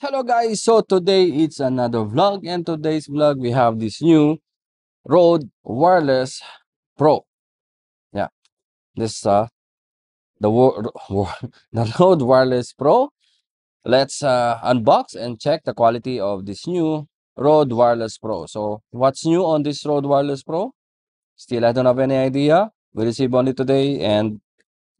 Hello guys, so today it's another vlog and today's vlog we have this new Rode Wireless Pro. Yeah, this the the Rode Wireless Pro. Let's unbox and check the quality of this new Rode Wireless Pro. So what's new on this Rode Wireless Pro? Still I don't have any idea. We received only today and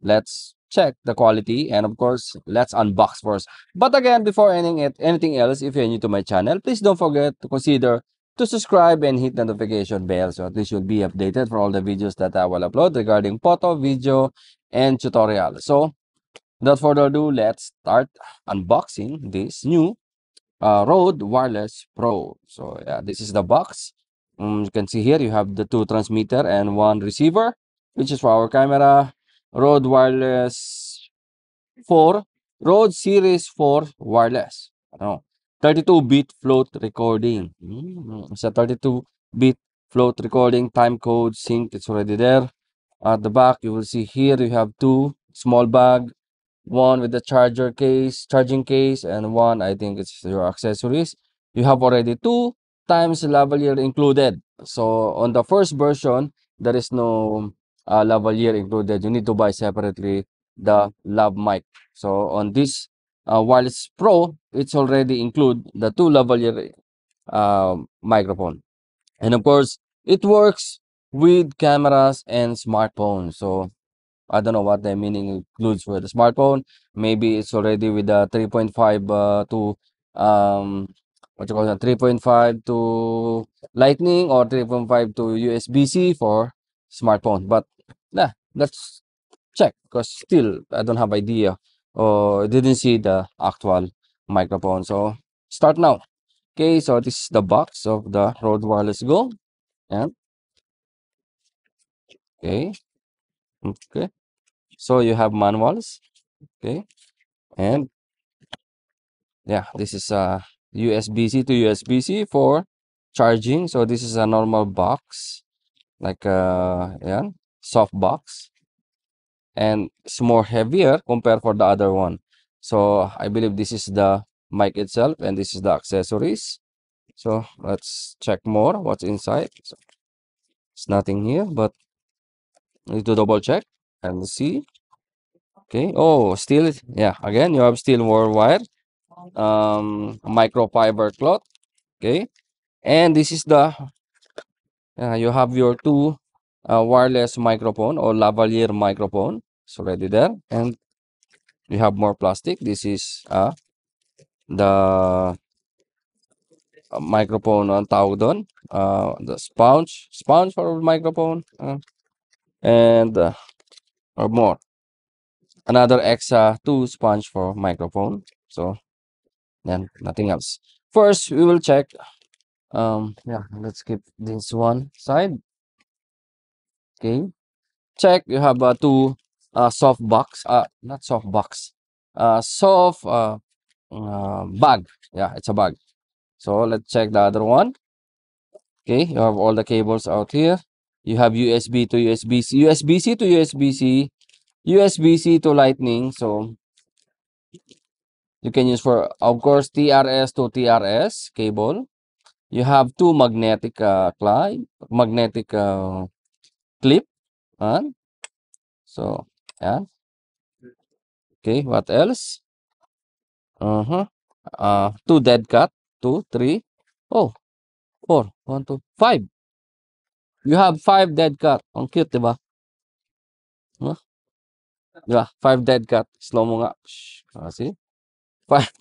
let's check the quality and of course let's unbox first. But again, before anything else, if you're new to my channel, please don't forget to consider to subscribe and hit the notification bell so at least you'll be updated for all the videos that I will upload regarding photo, video, and tutorial. So without further ado, let's start unboxing this new Rode Wireless Pro. So yeah, this is the box. You can see here you have the two transmitter and one receiver, which is for our camera. Rode Wireless 4, Rode Series 4 Wireless. Ano, 32-bit float recording. It's a 32-bit float recording time code sync. It's already there. At the back, you will see here you have two small bag, one with the charging case, and one I think it's your accessories. You have already two times lavalier included. So on the first version, there is no lavalier included. You need to buy separately the lav mic. So on this wireless pro, it's already include the two lavalier microphone, and of course it works with cameras and smartphones. So I don't know what the meaning includes for the smartphone. Maybe it's already with the 3.5 to um what you call that, 3.5 to lightning or 3.5 to USB-C for smartphone. But nah, let's check because still I don't have idea or didn't see the actual microphone. So start now. Okay, so this is the box of the Rode Wireless Go. And okay, okay. So you have manuals. Okay, and yeah, this is a USB-C to USB-C for charging. So this is a normal box, like yeah, soft box, and it's more heavier compared for the other one. So I believe this is the mic itself, and this is the accessories. So let's check more what's inside. So it's nothing here, but need to double check and see. Okay. Oh, still, yeah. Again, you have steel wire, microfiber cloth. Okay. And this is the you have your two wireless microphone or lavalier microphone. It's already there, and you have more plastic. This is the microphone on tawag doon. The sponge for microphone, and or more. Another extra two sponge for microphone. So then nothing else. First, we will check. Yeah, let's keep this one side. Okay. Check, you have two soft box, not soft box, soft bag. Yeah, it's a bag. So let's check the other one. Okay, you have all the cables out here. You have USB to USB-C, USB-C to USB-C, USB-C to lightning. So you can use for, of course, TRS to TRS cable. You have two magnetic clip. So yeah. Okay, what else? Uh-huh. Two dead cat. Two, three. Oh, four. One, two, five. You have five dead cat. Ang cute, di ba? Huh? Di ba? Five dead cat. Slow mo nga. Shh. See? Five,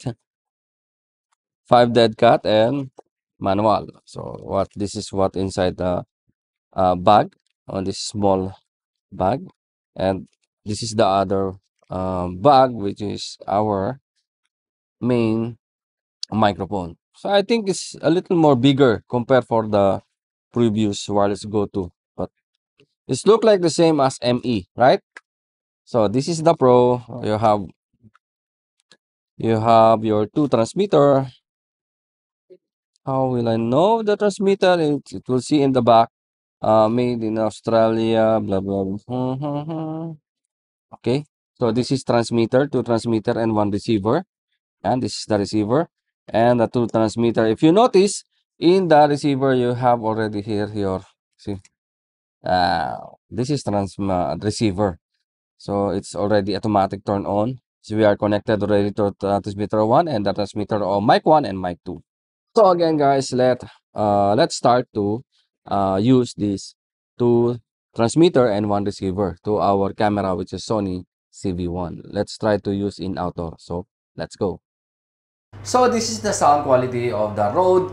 five dead cat and manual. So what? This is what inside the bag on this small bag, and this is the other bag, which is our main microphone. So I think it's a little more bigger compared for the previous wireless go-to, but it's look like the same as ME, right? So this is the Pro. You have your two transmitter. How will I know the transmitter? It will see in the back. Made in Australia. Blah blah. Blah. Okay. So this is transmitter, two transmitter, and one receiver. And this is the receiver. and the two transmitter. If you notice, in the receiver, you have already here your, see, this is receiver. So it's already automatic turn on. So we are connected already to transmitter 1 and the transmitter of mic 1 and mic 2. So again, guys, let's start to use this two transmitter and one receiver to our camera, which is Sony CV1. Let's try to use in outdoor. So let's go. So this is the sound quality of the Rode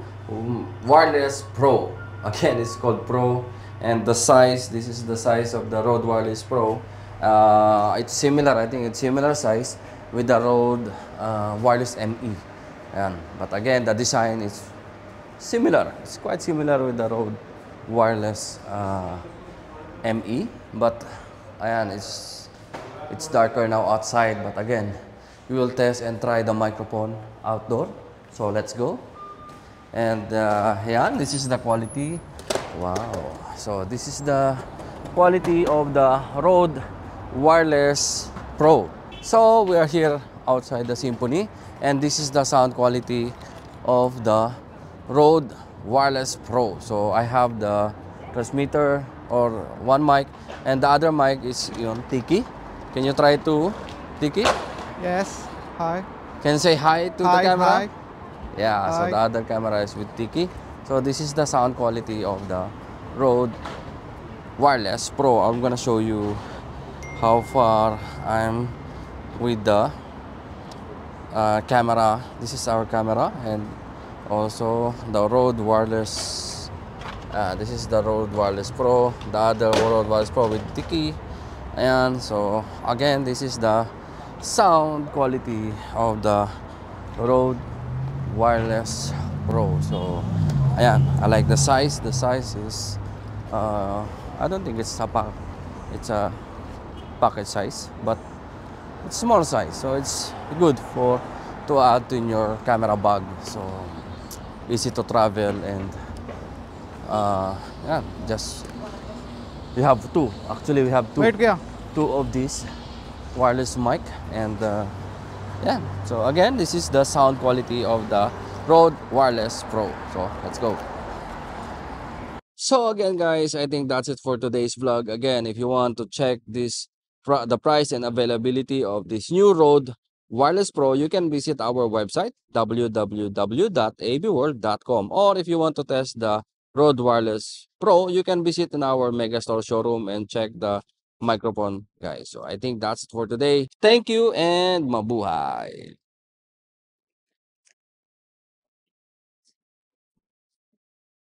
Wireless Pro. Again, it's called Pro, and the size. This is the size of the Rode Wireless Pro. It's similar. I think it's similar size with the Rode Wireless ME. But again, the design is similar. It's quite similar with the Rode Wireless ME, but ayan, it's darker now outside. But again, we will test and try the microphone outdoor. So let's go. And ayan, this is the quality. Wow. So this is the quality of the Rode Wireless Pro. So we are here outside the Symphony, and this is the sound quality of the Rode Wireless Pro. So I have the transmitter or one mic, and the other mic is yung Tiki. Can you try to Tiki? Yes. Hi. Can you say hi to Hi, the camera? hi. Yeah, so Hi. the other camera is with Tiki. So this is the sound quality of the Rode Wireless Pro. I'm gonna show you how far I'm with the camera. This is our camera, and also the Rode Wireless. This is the Rode Wireless Pro. The other Rode Wireless Pro with Tiki. And so again, this is the sound quality of the Rode Wireless Pro. So ayan, I like the size. The size is I don't think it's a pocket size, but it's small size, so it's good for to add in your camera bag. So easy to travel, and yeah, just we have two. Actually, we have two. Wait, kya? Two of these wireless mic, and yeah. So again, this is the sound quality of the Rode Wireless Pro. So let's go. So again, guys, I think that's it for today's vlog. Again, if you want to check the price and availability of this new Rode Wireless Pro, you can visit our website www.abworld.com, or if you want to test the Rode Wireless Pro, you can visit in our Megastore showroom and check the microphone, guys. So I think that's it for today. Thank you and mabuhay.